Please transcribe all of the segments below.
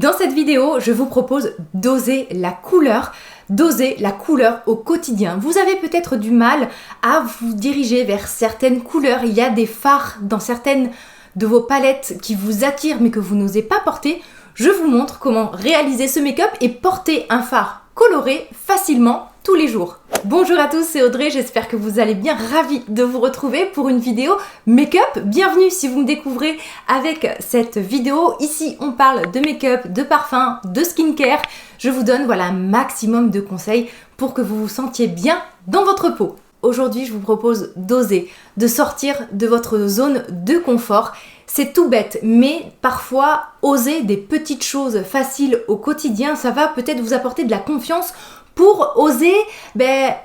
Dans cette vidéo, je vous propose d'oser la couleur au quotidien. Vous avez peut-être du mal à vous diriger vers certaines couleurs. Il y a des fards dans certaines de vos palettes qui vous attirent mais que vous n'osez pas porter. Je vous montre comment réaliser ce make-up et porter un fard coloré facilement tous les jours. Bonjour à tous, c'est Audrey, j'espère que vous allez bien, ravie de vous retrouver pour une vidéo make-up. Bienvenue si vous me découvrez avec cette vidéo. Ici, on parle de make-up, de parfum, de skincare. Je vous donne un maximum de conseils pour que vous vous sentiez bien dans votre peau. Aujourd'hui, je vous propose d'oser, de sortir de votre zone de confort. C'est tout bête, mais parfois, oser des petites choses faciles au quotidien, ça va peut-être vous apporter de la confiance pour oser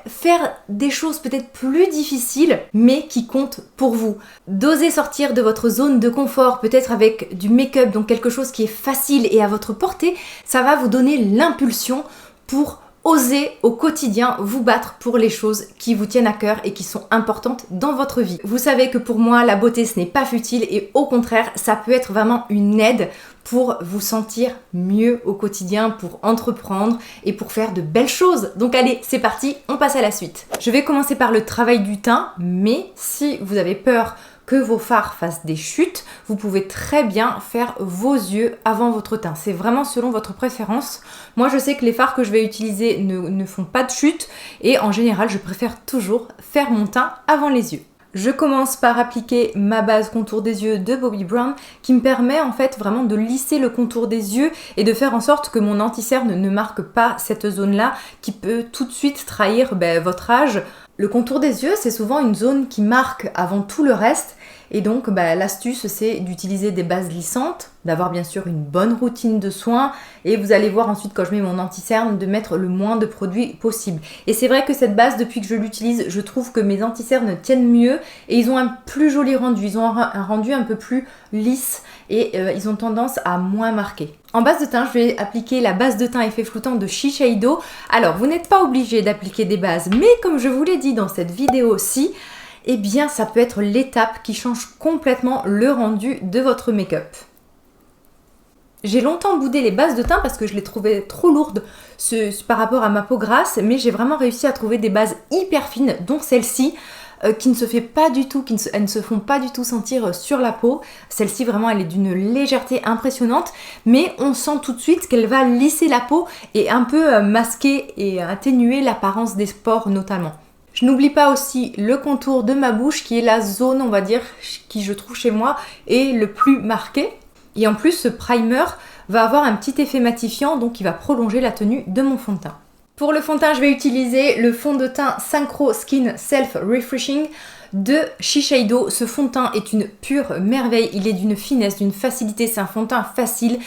faire des choses peut-être plus difficiles, mais qui comptent pour vous. D'oser sortir de votre zone de confort, peut-être avec du make-up, donc quelque chose qui est facile et à votre portée, ça va vous donner l'impulsion pour oser au quotidien vous battre pour les choses qui vous tiennent à cœur et qui sont importantes dans votre vie. Vous savez que pour moi, la beauté, ce n'est pas futile et au contraire, ça peut être vraiment une aide pour vous sentir mieux au quotidien, pour entreprendre et pour faire de belles choses. Donc allez, c'est parti, on passe à la suite. Je vais commencer par le travail du teint, mais si vous avez peur que vos fards fassent des chutes, vous pouvez très bien faire vos yeux avant votre teint. C'est vraiment selon votre préférence. Moi, je sais que les fards que je vais utiliser ne font pas de chute et en général, je préfère toujours faire mon teint avant les yeux. Je commence par appliquer ma base contour des yeux de Bobbi Brown qui me permet en fait vraiment de lisser le contour des yeux et de faire en sorte que mon anti-cerne ne marque pas cette zone-là qui peut tout de suite trahir votre âge. Le contour des yeux, c'est souvent une zone qui marque avant tout le reste et donc l'astuce c'est d'utiliser des bases lissantes, d'avoir bien sûr une bonne routine de soins et vous allez voir ensuite quand je mets mon anti-cerne de mettre le moins de produits possible. Et c'est vrai que cette base, depuis que je l'utilise, je trouve que mes anti-cernes tiennent mieux et ils ont un plus joli rendu, ils ont un rendu un peu plus lisse et ils ont tendance à moins marquer. En base de teint, je vais appliquer la base de teint effet floutant de Shiseido. Alors, vous n'êtes pas obligé d'appliquer des bases, mais comme je vous l'ai dit dans cette vidéo-ci, eh bien, ça peut être l'étape qui change complètement le rendu de votre make-up. J'ai longtemps boudé les bases de teint parce que je les trouvais trop lourdes par rapport à ma peau grasse, mais j'ai vraiment réussi à trouver des bases hyper fines, dont celle-ci, qui ne se fait pas du tout, elles ne se font pas du tout sentir sur la peau. Celle-ci vraiment elle est d'une légèreté impressionnante, mais on sent tout de suite qu'elle va lisser la peau et un peu masquer et atténuer l'apparence des pores notamment. Je n'oublie pas aussi le contour de ma bouche qui est la zone, on va dire, qui je trouve chez moi est le plus marqué. Et en plus ce primer va avoir un petit effet matifiant, donc il va prolonger la tenue de mon fond de teint. Pour le fond de teint, je vais utiliser le fond de teint Synchro Skin Self Refreshing de Shiseido. Ce fond de teint est une pure merveille, il est d'une finesse, d'une facilité, c'est un fond de teint facile.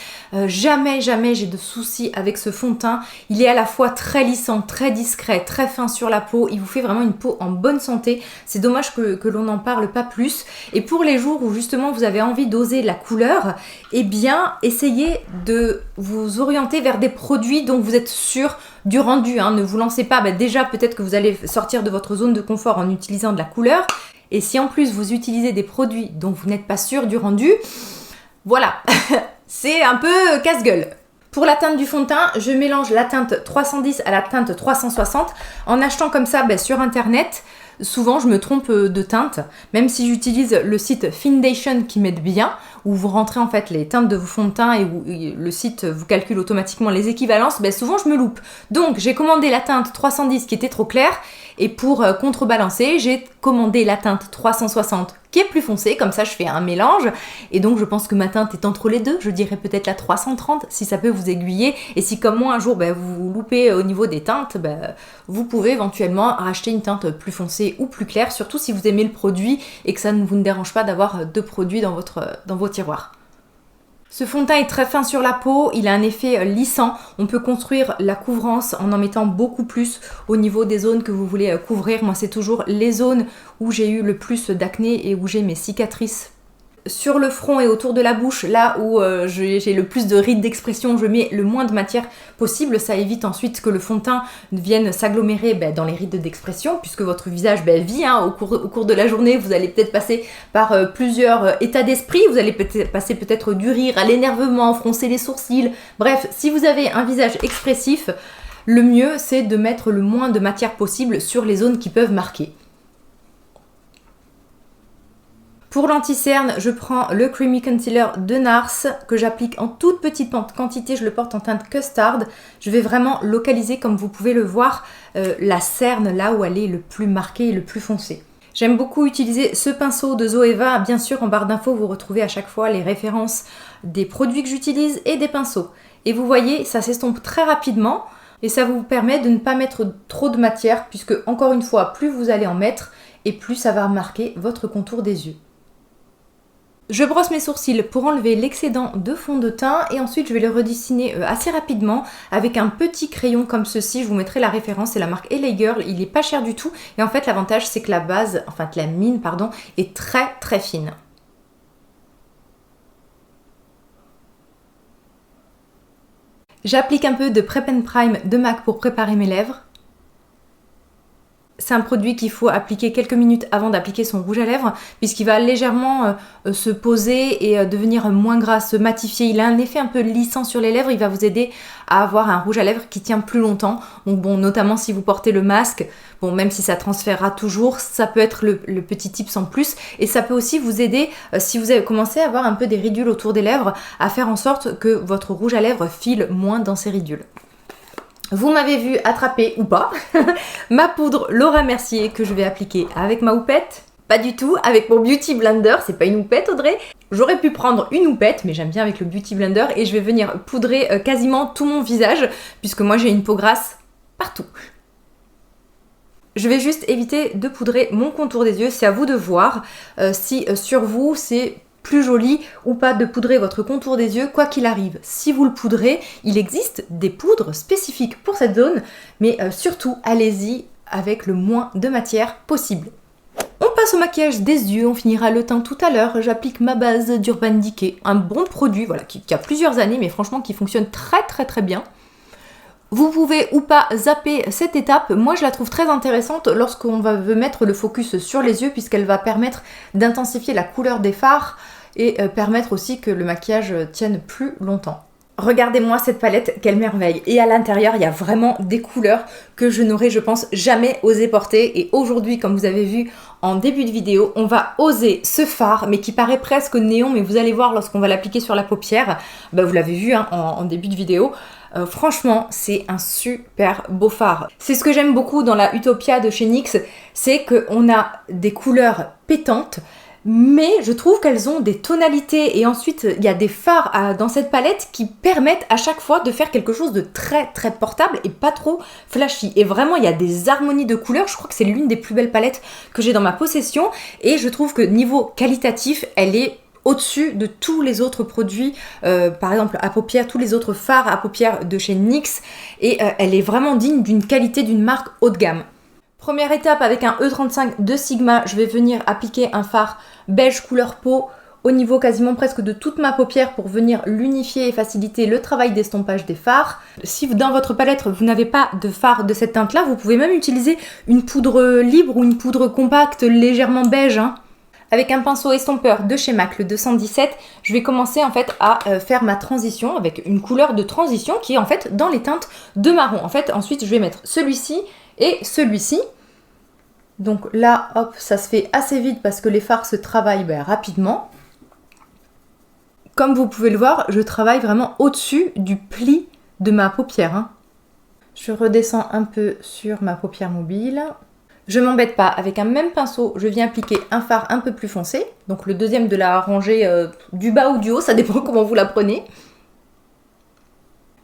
Jamais j'ai de soucis avec ce fond de teint. Il est à la fois très lissant, très discret, très fin sur la peau, il vous fait vraiment une peau en bonne santé. C'est dommage que l'on n'en parle pas plus. Et pour les jours où justement vous avez envie d'oser la couleur, eh bien essayez de vous orienter vers des produits dont vous êtes sûr du rendu, ne vous lancez pas, déjà peut-être que vous allez sortir de votre zone de confort en utilisant de la couleur, et si en plus vous utilisez des produits dont vous n'êtes pas sûr du rendu, voilà, c'est un peu casse-gueule. Pour la teinte du fond de teint, je mélange la teinte 310 à la teinte 360 en achetant comme ça sur internet. Souvent je me trompe de teinte, même si j'utilise le site Findation qui m'aide bien, où vous rentrez en fait les teintes de vos fonds de teint et où le site vous calcule automatiquement les équivalences, souvent je me loupe. Donc j'ai commandé la teinte 310 qui était trop claire et pour contrebalancer, j'ai commandé la teinte 360 qui est plus foncée, comme ça je fais un mélange et donc je pense que ma teinte est entre les deux, je dirais peut-être la 330 si ça peut vous aiguiller et si comme moi un jour vous vous loupez au niveau des teintes, vous pouvez éventuellement racheter une teinte plus foncée ou plus claire, surtout si vous aimez le produit et que ça ne vous dérange pas d'avoir deux produits dans vos tiroirs. Ce fond de teint est très fin sur la peau, il a un effet lissant, on peut construire la couvrance en mettant beaucoup plus au niveau des zones que vous voulez couvrir. Moi c'est toujours les zones où j'ai eu le plus d'acné et où j'ai mes cicatrices sur le front et autour de la bouche, là où j'ai le plus de rides d'expression, je mets le moins de matière possible. Ça évite ensuite que le fond de teint vienne s'agglomérer dans les rides d'expression, puisque votre visage vit au cours de la journée. Vous allez peut-être passer par plusieurs états d'esprit. Vous allez passer peut-être du rire à l'énervement, froncer les sourcils. Bref, si vous avez un visage expressif, le mieux c'est de mettre le moins de matière possible sur les zones qui peuvent marquer. Pour l'anti-cerne, je prends le Creamy Concealer de NARS que j'applique en toute petite quantité, je le porte en teinte custard. Je vais vraiment localiser, comme vous pouvez le voir, la cerne là où elle est le plus marquée et le plus foncé. J'aime beaucoup utiliser ce pinceau de Zoeva. Bien sûr, en barre d'infos, vous retrouvez à chaque fois les références des produits que j'utilise et des pinceaux. Et vous voyez, ça s'estompe très rapidement et ça vous permet de ne pas mettre trop de matière puisque, encore une fois, plus vous allez en mettre et plus ça va marquer votre contour des yeux. Je brosse mes sourcils pour enlever l'excédent de fond de teint et ensuite je vais le redessiner assez rapidement avec un petit crayon comme ceci. Je vous mettrai la référence, c'est la marque LA Girl, il est pas cher du tout et en fait l'avantage c'est que la mine est très très fine. J'applique un peu de Prep and Prime de MAC pour préparer mes lèvres. C'est un produit qu'il faut appliquer quelques minutes avant d'appliquer son rouge à lèvres puisqu'il va légèrement se poser et devenir moins gras, se matifier. Il a un effet un peu lissant sur les lèvres, il va vous aider à avoir un rouge à lèvres qui tient plus longtemps. Donc bon, notamment si vous portez le masque, bon, même si ça transférera toujours, ça peut être le petit tips en plus. Et ça peut aussi vous aider, si vous avez commencé à avoir un peu des ridules autour des lèvres, à faire en sorte que votre rouge à lèvres file moins dans ces ridules. Vous m'avez vu attraper, ou pas, ma poudre Laura Mercier que je vais appliquer avec ma houppette. Pas du tout, avec mon Beauty Blender, c'est pas une houppette Audrey. J'aurais pu prendre une houppette, mais j'aime bien avec le Beauty Blender et je vais venir poudrer quasiment tout mon visage, puisque moi j'ai une peau grasse partout. Je vais juste éviter de poudrer mon contour des yeux, c'est à vous de voir si sur vous c'est plus joli ou pas de poudrer votre contour des yeux, quoi qu'il arrive. Si vous le poudrez, il existe des poudres spécifiques pour cette zone, mais surtout, allez-y avec le moins de matière possible. On passe au maquillage des yeux, on finira le teint tout à l'heure. J'applique ma base d'Urban Decay, un bon produit voilà, qui a plusieurs années, mais franchement qui fonctionne très très très bien. Vous pouvez ou pas zapper cette étape, moi je la trouve très intéressante lorsqu'on veut mettre le focus sur les yeux puisqu'elle va permettre d'intensifier la couleur des fards et permettre aussi que le maquillage tienne plus longtemps. Regardez-moi cette palette, quelle merveille! Et à l'intérieur, il y a vraiment des couleurs que je n'aurais, je pense, jamais osé porter. Et aujourd'hui, comme vous avez vu en début de vidéo, on va oser ce fard, mais qui paraît presque néon, mais vous allez voir lorsqu'on va l'appliquer sur la paupière, vous l'avez vu en début de vidéo, franchement, c'est un super beau fard. C'est ce que j'aime beaucoup dans la Utopia de chez NYX, c'est qu'on a des couleurs pétantes, mais je trouve qu'elles ont des tonalités et ensuite il y a des fards dans cette palette qui permettent à chaque fois de faire quelque chose de très très portable et pas trop flashy. Et vraiment il y a des harmonies de couleurs, je crois que c'est l'une des plus belles palettes que j'ai dans ma possession et je trouve que niveau qualitatif elle est au-dessus de tous les autres produits, par exemple à paupières, tous les autres fards à paupières de chez NYX et elle est vraiment digne d'une qualité d'une marque haut de gamme. Première étape avec un E35 de Sigma, je vais venir appliquer un fard beige couleur peau au niveau quasiment presque de toute ma paupière pour venir l'unifier et faciliter le travail d'estompage des fards. Si dans votre palette vous n'avez pas de fard de cette teinte là, vous pouvez même utiliser une poudre libre ou une poudre compacte légèrement beige. Avec un pinceau estompeur de chez MAC, le 217, je vais commencer en fait à faire ma transition avec une couleur de transition qui est en fait dans les teintes de marron. En fait, ensuite je vais mettre celui-ci et celui-ci. Donc là, hop, ça se fait assez vite parce que les fards se travaillent rapidement. Comme vous pouvez le voir, je travaille vraiment au-dessus du pli de ma paupière. Je redescends un peu sur ma paupière mobile. Je m'embête pas, avec un même pinceau, je viens appliquer un fard un peu plus foncé. Donc le deuxième de la rangée du bas ou du haut, ça dépend comment vous la prenez.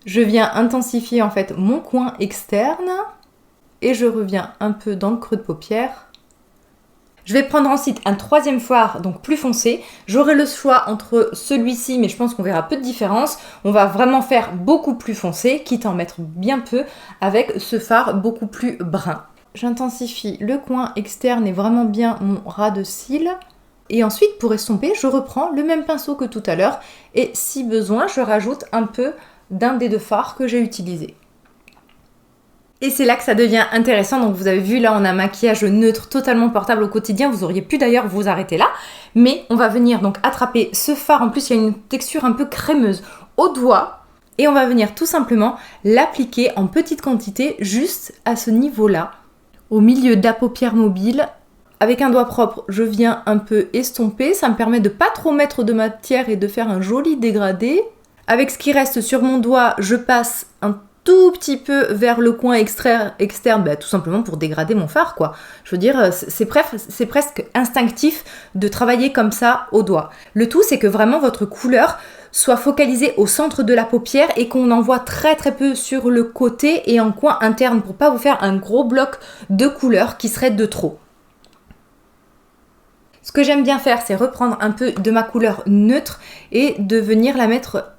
Je viens intensifier en fait mon coin externe. Et je reviens un peu dans le creux de paupière. Je vais prendre ensuite un troisième fard, donc plus foncé. J'aurai le choix entre celui-ci, mais je pense qu'on verra peu de différence. On va vraiment faire beaucoup plus foncé, quitte à en mettre bien peu, avec ce fard beaucoup plus brun. J'intensifie le coin externe et vraiment bien mon ras de cils. Et ensuite, pour estomper, je reprends le même pinceau que tout à l'heure et si besoin, je rajoute un peu d'un des deux fards que j'ai utilisé. Et c'est là que ça devient intéressant. Donc vous avez vu, là on a un maquillage neutre totalement portable au quotidien. Vous auriez pu d'ailleurs vous arrêter là. Mais on va venir donc attraper ce fard. En plus, il y a une texture un peu crémeuse au doigt. Et on va venir tout simplement l'appliquer en petite quantité juste à ce niveau-là, au milieu de la paupière mobile. Avec un doigt propre, je viens un peu estomper. Ça me permet de pas trop mettre de matière et de faire un joli dégradé. Avec ce qui reste sur mon doigt, je passe un tout petit peu vers le coin externe, tout simplement pour dégrader mon fard, quoi. Je veux dire, c'est presque instinctif de travailler comme ça au doigt. Le tout, c'est que vraiment votre couleur soit focalisée au centre de la paupière et qu'on en voit très très peu sur le côté et en coin interne pour pas vous faire un gros bloc de couleur qui serait de trop. Ce que j'aime bien faire, c'est reprendre un peu de ma couleur neutre et de venir la mettre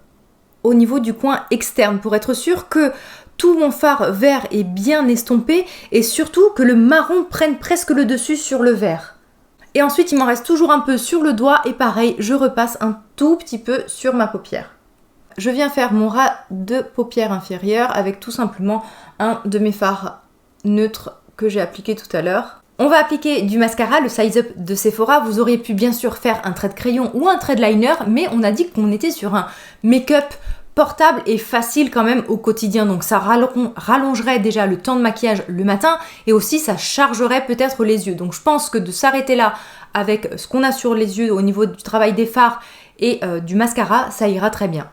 au niveau du coin externe pour être sûr que tout mon fard vert est bien estompé et surtout que le marron prenne presque le dessus sur le vert. Et ensuite, il m'en reste toujours un peu sur le doigt et pareil, je repasse un tout petit peu sur ma paupière. Je viens faire mon ras de paupière inférieure avec tout simplement un de mes fards neutres que j'ai appliqué tout à l'heure. On va appliquer du mascara, le Size Up de Sephora. Vous auriez pu bien sûr faire un trait de crayon ou un trait de liner, mais on a dit qu'on était sur un make-up portable et facile quand même au quotidien. Donc ça rallongerait déjà le temps de maquillage le matin et aussi ça chargerait peut-être les yeux. Donc je pense que de s'arrêter là avec ce qu'on a sur les yeux au niveau du travail des fards et du mascara, ça ira très bien.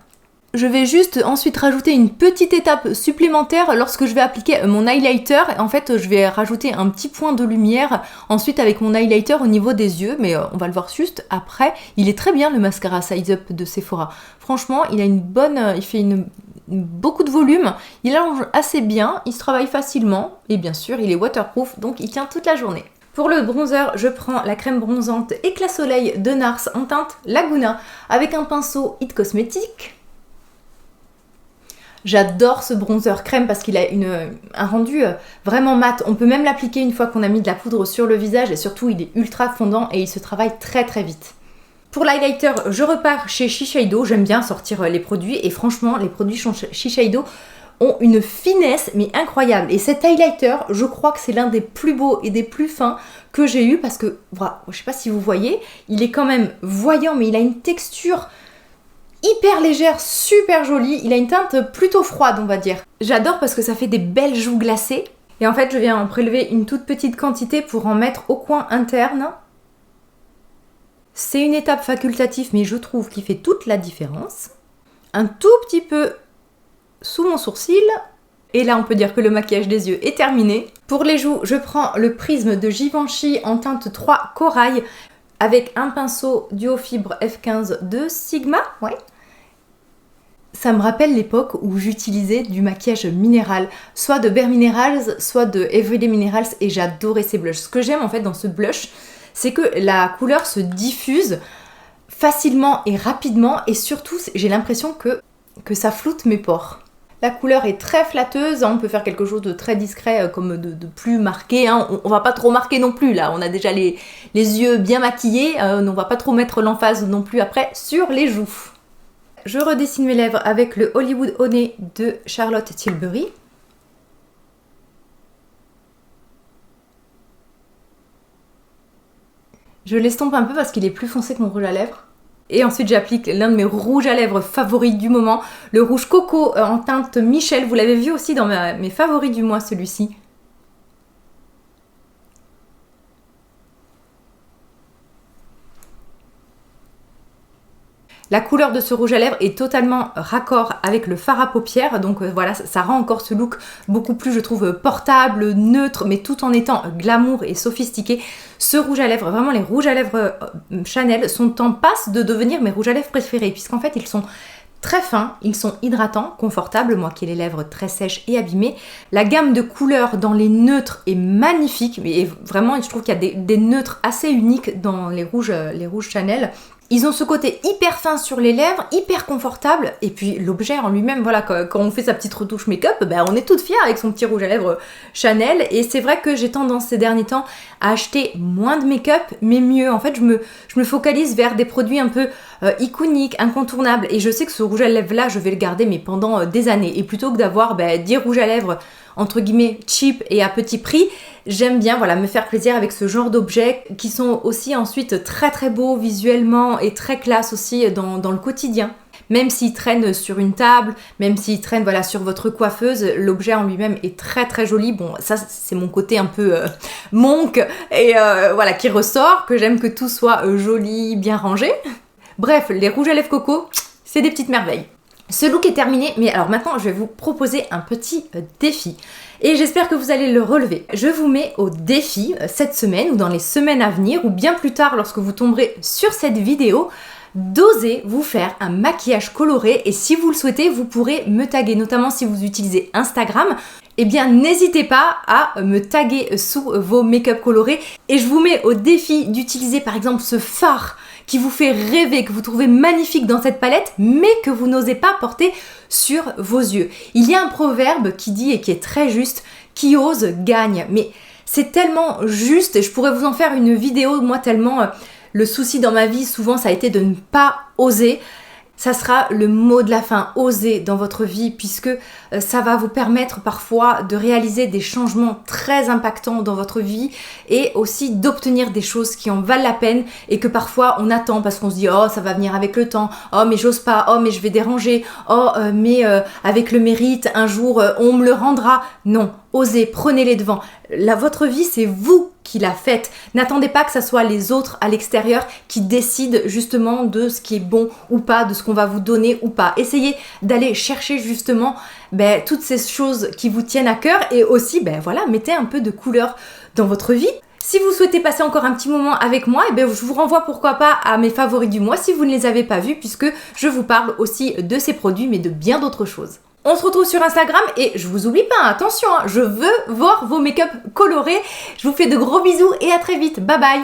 Je vais juste ensuite rajouter une petite étape supplémentaire lorsque je vais appliquer mon highlighter. En fait, je vais rajouter un petit point de lumière ensuite avec mon highlighter au niveau des yeux, mais on va le voir juste après. Il est très bien le mascara Size Up de Sephora. Franchement, il a il fait beaucoup de volume, il allonge assez bien, il se travaille facilement et bien sûr, il est waterproof, donc il tient toute la journée. Pour le bronzer, je prends la crème bronzante Éclat Soleil de NARS en teinte Laguna avec un pinceau It Cosmetics. J'adore ce bronzer crème parce qu'il a un rendu vraiment mat. On peut même l'appliquer une fois qu'on a mis de la poudre sur le visage et surtout il est ultra fondant et il se travaille très très vite. Pour l'highlighter, je repars chez Shiseido. J'aime bien sortir les produits et franchement les produits Shiseido ont une finesse mais incroyable. Et cet highlighter, je crois que c'est l'un des plus beaux et des plus fins que j'ai eu parce que, voilà, je sais pas si vous voyez, il est quand même voyant mais il a une texture hyper légère, super jolie. Il a une teinte plutôt froide, on va dire. J'adore parce que ça fait des belles joues glacées. Et en fait, je viens en prélever une toute petite quantité pour en mettre au coin interne. C'est une étape facultative, mais je trouve qu'il fait toute la différence. Un tout petit peu sous mon sourcil. Et là, on peut dire que le maquillage des yeux est terminé. Pour les joues, je prends le prisme de Givenchy en teinte 3 corail avec un pinceau duo fibre F15 de Sigma. Ouais. Ça me rappelle l'époque où j'utilisais du maquillage minéral, soit de Bare Minerals, soit de Everyday Minerals, et j'adorais ces blushs. Ce que j'aime en fait dans ce blush, c'est que la couleur se diffuse facilement et rapidement, et surtout j'ai l'impression que ça floute mes pores. La couleur est très flatteuse, on peut faire quelque chose de très discret, comme de plus marqué, hein. On va pas trop marquer non plus là, on a déjà les yeux bien maquillés, on va pas trop mettre l'emphase non plus après sur les joues. Je redessine mes lèvres avec le Hollywood Honey de Charlotte Tilbury. Je l'estompe un peu parce qu'il est plus foncé que mon rouge à lèvres. Et ensuite j'applique l'un de mes rouges à lèvres favoris du moment, le rouge coco en teinte Michel. Vous l'avez vu aussi dans mes favoris du mois, celui-ci. La couleur de ce rouge à lèvres est totalement raccord avec le fard à paupières, donc voilà, ça rend encore ce look beaucoup plus, je trouve, portable, neutre, mais tout en étant glamour et sophistiqué. Ce rouge à lèvres, vraiment les rouges à lèvres Chanel sont en passe de devenir mes rouges à lèvres préférés, puisqu'en fait ils sont très fins, ils sont hydratants, confortables, moi qui ai les lèvres très sèches et abîmées. La gamme de couleurs dans les neutres est magnifique, mais vraiment je trouve qu'il y a des neutres assez uniques dans les rouges Chanel. Ils ont ce côté hyper fin sur les lèvres, hyper confortable, et puis l'objet en lui-même, voilà, quand on fait sa petite retouche make-up, ben on est toute fière avec son petit rouge à lèvres Chanel, et c'est vrai que j'ai tendance ces derniers temps à acheter moins de make-up, mais mieux. En fait, je me focalise vers des produits un peu iconiques, incontournables, et je sais que ce rouge à lèvres là, je vais le garder mais pendant des années, et plutôt que d'avoir 10 rouges à lèvres entre guillemets cheap et à petit prix, j'aime bien voilà me faire plaisir avec ce genre d'objets qui sont aussi ensuite très très beaux visuellement et très classe aussi dans le quotidien. Même s'il traîne sur une table, même s'il traîne voilà sur votre coiffeuse, l'objet en lui-même est très très joli. Bon, ça c'est mon côté un peu monk et voilà qui ressort, que j'aime que tout soit joli, bien rangé. Bref, les rouges à lèvres coco, c'est des petites merveilles. Ce look est terminé, mais alors maintenant je vais vous proposer un petit défi et j'espère que vous allez le relever. Je vous mets au défi cette semaine ou dans les semaines à venir ou bien plus tard lorsque vous tomberez sur cette vidéo, d'oser vous faire un maquillage coloré, et si vous le souhaitez, vous pourrez me taguer, notamment si vous utilisez Instagram. Eh bien, n'hésitez pas à me taguer sous vos make-up colorés et je vous mets au défi d'utiliser par exemple ce fard qui vous fait rêver, que vous trouvez magnifique dans cette palette, mais que vous n'osez pas porter sur vos yeux. Il y a un proverbe qui dit, et qui est très juste, qui ose gagne. Mais c'est tellement juste, et je pourrais vous en faire une vidéo, moi tellement le souci dans ma vie souvent ça a été de ne pas oser. Ça sera le mot de la fin, oser dans votre vie, puisque ça va vous permettre parfois de réaliser des changements très impactants dans votre vie et aussi d'obtenir des choses qui en valent la peine et que parfois on attend parce qu'on se dit oh ça va venir avec le temps, oh mais j'ose pas, oh mais je vais déranger, oh mais avec le mérite un jour on me le rendra. Non, osez, prenez les devants. Votre vie c'est vous qui la faites. N'attendez pas que ce soit les autres à l'extérieur qui décident justement de ce qui est bon ou pas, de ce qu'on va vous donner ou pas. Essayez d'aller chercher justement toutes ces choses qui vous tiennent à cœur et aussi voilà, mettez un peu de couleur dans votre vie. Si vous souhaitez passer encore un petit moment avec moi, je vous renvoie pourquoi pas à mes favoris du mois si vous ne les avez pas vus, puisque je vous parle aussi de ces produits mais de bien d'autres choses. On se retrouve sur Instagram et je vous oublie pas, attention, je veux voir vos make-up colorés. Je vous fais de gros bisous et à très vite. Bye bye.